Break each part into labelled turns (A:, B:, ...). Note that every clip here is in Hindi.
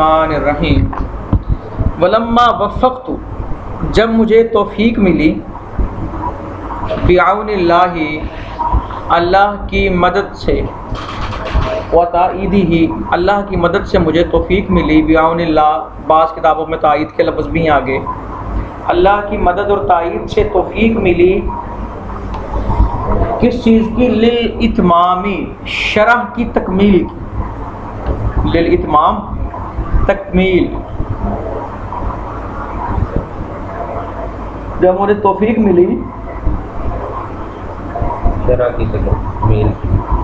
A: रहीम। वलम्मा वफ़क़तु, जब मुझे तौफ़ीक मिली, बिआउनिल्लाहि, अल्लाह की मदद से, व ताईदिही, अल्लाह की मदद से मुझे तौफ़ीक मिली। बिआउनिल्लाह, बाज़ किताबों में ताईद के लफ्ज़ भी आगे, अल्लाह की मदद और ताईद से तौफ़ीक मिली। किस चीज़ की? लिल इत्मामी, शरह की तकमील की। लिल इत्माम, तकमील। जब मुझे तौफीक मिली
B: शरह की तकमील,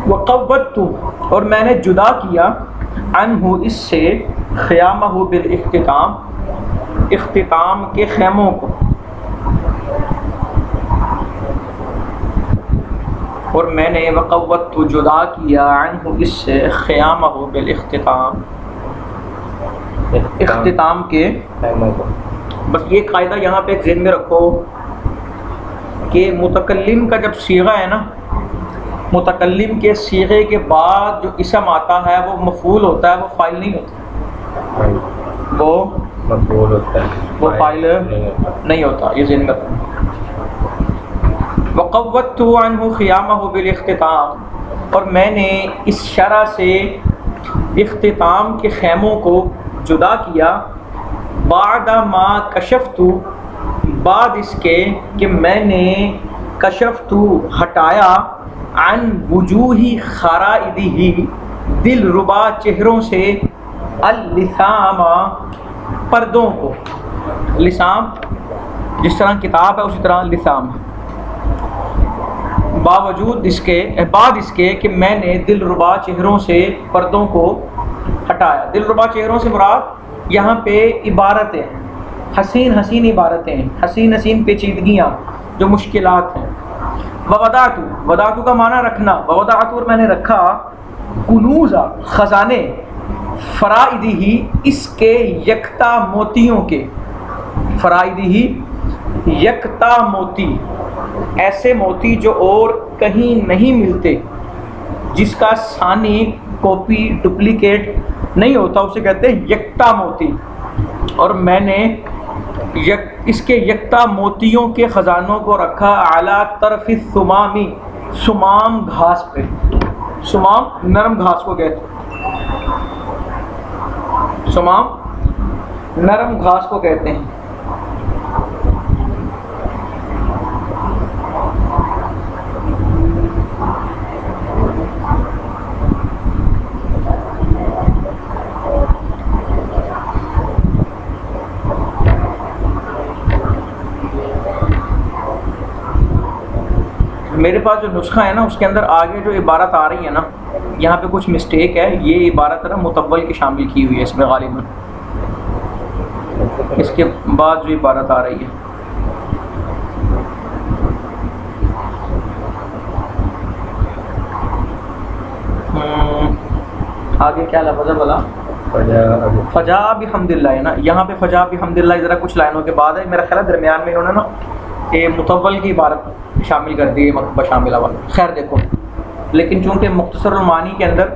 A: वक़व्वतु, और मैंने जुदा किया, अन्हु, इससे, ख़ियामहु बिल इख्तिताम, इख्तिताम के ख़ैमों को, और मैंने वक़व्वतु जुदा किया, अन्हु, इससे, ख़ियामहु बिल इख्तिताम, इख्तिताम के
B: ख़ैमों को।
A: बस ये कायदा यहाँ पे ज़हन में रखो कि मुतकल्लिम का जब सीगा है ना, मुतकल्लिम के सीगे के बाद जो इसम आता है वो मफ़ूल होता है, वो फ़ाइल नहीं होता, वो
B: मक़बूल होता है,
A: वो फ़ाइल नहीं होता। ये ज़हन में रखो। वक़व्वतु अन्हु ख़ियामहु बिल इख्तिताम, और मैंने इस शरह से इख्तिताम के ख़ैमों को जुदा किया। बादा मा कशफ़तु, बाद इसके कि मैंने कशफ़तु हटाया, अन वुजूही खराइदिही, दिल रुबा चेहरों से, अल लिसामा, पर्दों को। लिसाम जिस तरह किताब है उसी तरह लिसाम है। बावजूद इसके, बाद इसके कि मैंने दिल रुबा चेहरों से पर्दों को हटाया। दिल रुबा चेहरों से मुराद यहाँ पे इबारतें, हसीन हसीन इबारतें, हसीन हसीन पेचीदगियाँ जो मुश्किलात हैं। ववदातु, वदातु का माना रखना, ववदातु, और मैंने रखा, कुनूज़ा, ख़ज़ाने, फ़राइदिही, इसके यकता मोतियों के, फ़राइदिही, यकता मोती, ऐसे मोती जो और कहीं नहीं मिलते, जिसका सानी, कॉपी, डुप्लीकेट नहीं होता, उसे कहते हैं यकता मोती। और मैंने इसके यकता मोतियों के ख़जानों को रखा, आला तरफ़ि सुमामी, सुमाम घास पे। सुमाम नरम घास को कहते हैं, सुमाम नरम घास को कहते हैं। मेरे पास जो नुस्खा है ना, उसके अंदर आगे जो इबारत आ रही है ना, यहाँ पे कुछ मिस्टेक है। ये इबारत ना मुतव्वल की शामिल की हुई है इसमें गालिबन। इसके बाद जो इबारत आ रही है, आगे क्या लफ्ज़ बोला? फजा बिहम्दिल्लाह है ना, यहाँ पे फजा बिहम्दिल्लाह ज़रा कुछ लाइनों के बाद है। मेरा ख्याल है दरमियान में इन्होंने ना ये मुतव्वल की इबारत शामिल कर दी है, मकतूबा शामिल वाला। खैर देखो, लेकिन चूँकि मुख्तसरुल मानी के अंदर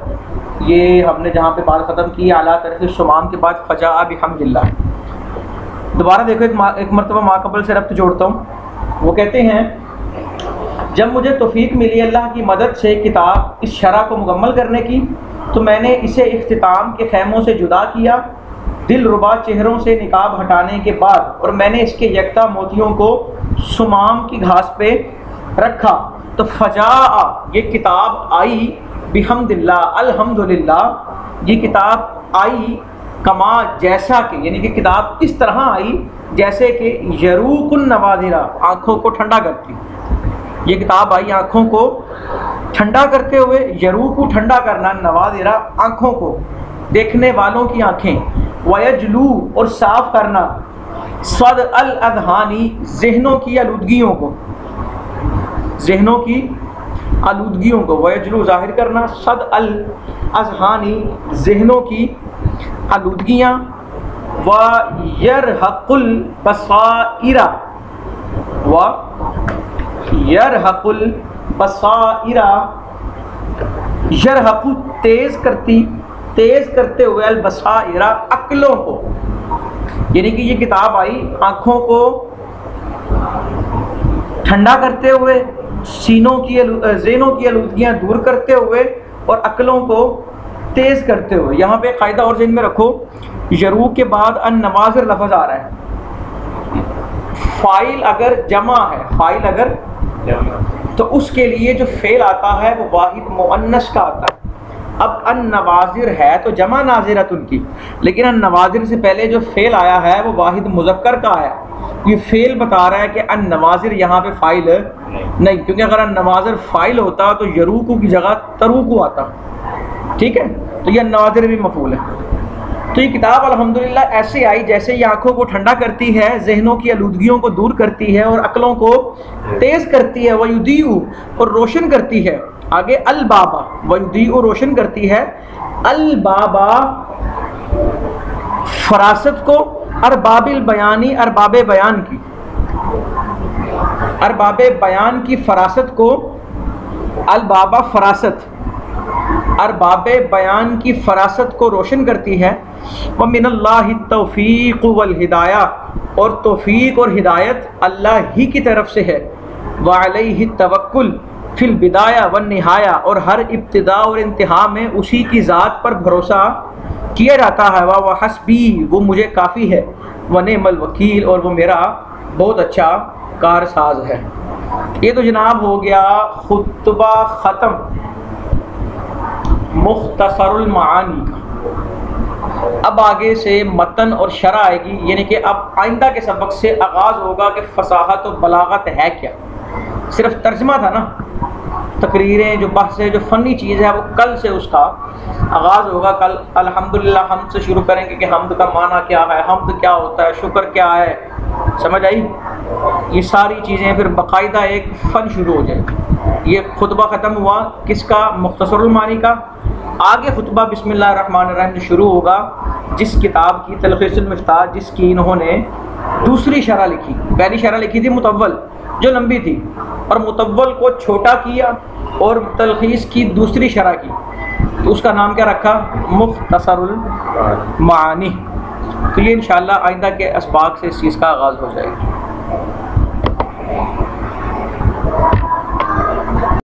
A: ये हमने जहाँ पे बात ख़त्म की, आला तरफ़ सुमाम के बाद फजा बिहम्दिल्लाह। दोबारा देखो, एक मरतबा माक़बल से रब्त जोड़ता हूँ। वो कहते हैं, जब मुझे तौफ़ीक मिली अल्लाह की मदद से किताब इस शरह को मुकम्मल करने की, तो मैंने इसे इख्तिताम के ख़ैमों से जुदा किया, दिल रुबा चेहरों से निकाब हटाने के बाद, और मैंने इसके यकता मोतियों को सुमाम की घास पे रखा। तो फजा, ये किताब आई, बिहम्दिल्लाह, अल्हम्दुलिल्लाह, ये किताब आई, कमा, जैसा कि, यानी कि किताब इस तरह आई जैसे कि यरूकुन नवादिरा, आँखों को ठंडा करती। ये किताब आई आँखों को ठंडा करते हुए, यरूकु ठंडा करना, नवादिरा आँखों को, देखने वालों की आँखें, वयजलू और साफ करना, सद अल अज़हानी, जहनों की आलूदगियों को, जहनों की आलूदगियों को, वयजलू ज़ाहिर करना, सद अल अज़हानी, जहनों की आलूदगियाँ, व यरहक़ुल बसाइरा, व यरहक़ुल बसाइरा, यरहक़ु तेज़ करती, तेज़ करते हुए अल बसाइरा अक्लों को, यानी कि ये किताब आई आँखों को ठंडा करते हुए, सीनों की ज़हनों की आलूदगियाँ दूर करते हुए और अक्लों को तेज़ करते हुए। यहाँ पे कायदा और ज़हन में रखो, यरू के बाद अन नवाज़िर लफ्ज़ आ रहा है। फ़ाइल अगर जमा है, फ़ाइल अगर तो उसके लिए जो फ़ेल आता है वो वाहिद मुअन्नस का आता है। अब अन नवाज़िर है तो जमा नाज़िरतुन की, लेकिन अन नवाज़िर से पहले जो फ़ेल आया है वो वाहिद मुज़क्कर का आया। ये फ़ेल बता रहा है कि अन नवाज़िर यहाँ पे फ़ाइल नहीं, क्योंकि अगर अन नवाज़िर फ़ाइल होता तो यरूकू की जगह तरूकू आता। ठीक है, तो ये नवाज़िर भी मफ़ूल है। तो ये किताब अल्हम्दुलिल्लाह ऐसे आई जैसे ये आँखों को ठंडा करती है, जहनों की आलूदगियों को दूर करती है और अक्लों को तेज़ करती है, वयुदीउ और रोशन करती है। आगे अल बाबा, वयुदीउ रोशन करती है, अल बाबा फरासत को, अरबाबिल बयानी अरबाबे बयान की, अरबाबे बयान की फरासत को, अल बाबा फरासत अरबाबे बयान की फरासत को रोशन करती है। व मिनल्लाहि तौफीक वल हिदाया, और तौफीक और हिदायत अल्लाह ही की तरफ से है। व अलैहि तवक्कुल फिल बिदाया व निहाया, और हर इब्तिदा और इंतहा में उसी की ज़ात पर भरोसा किया जाता है। व हस्बी, वो मुझे काफ़ी है। व नेमल वकील, और वो मेरा बहुत अच्छा कारसाज है। ये तो जनाब हो गया खुतबा ख़त्म मुख्तसरुल मानी का। अब आगे से मतन और शरह आएगी, यानी कि अब आइंदा के सबक से आगाज़ होगा कि फ़साहत और बलागत है क्या। सिर्फ तर्जमा था ना, तकरीरें जो बहस है, जो फ़नी चीज़ है, वो कल से उसका आगाज़ होगा। कल अल्हम्दुलिल्लाह हम से शुरू करेंगे कि हम्द का माना क्या है, हम्द क्या होता है, शुक्र क्या है, समझ आई। ये सारी चीज़ें फिर बाकायदा एक फ़न शुरू हो जाएगी। ये खुतबा ख़त्म हुआ किसका, मुख्तसरुल मानी का। आगे खुतबा बिस्मिल्लाहिर्रहमानिर्रहीम शुरू होगा, जिस किताब की तलख़ीसुल मिफ्ताह, जिसकी इन्होंने दूसरी शरह लिखी। पहली शरह लिखी थी मुतव्वल, जो लंबी थी, और मुतव्वल को छोटा किया और तलख़ीस की दूसरी शरह की, तो उसका नाम क्या रखा, मुख्तसरुल मानी। तो ये इंशाअल्लाह आइंदा के असबाक से इस चीज़ का आगाज़ हो जाएगा।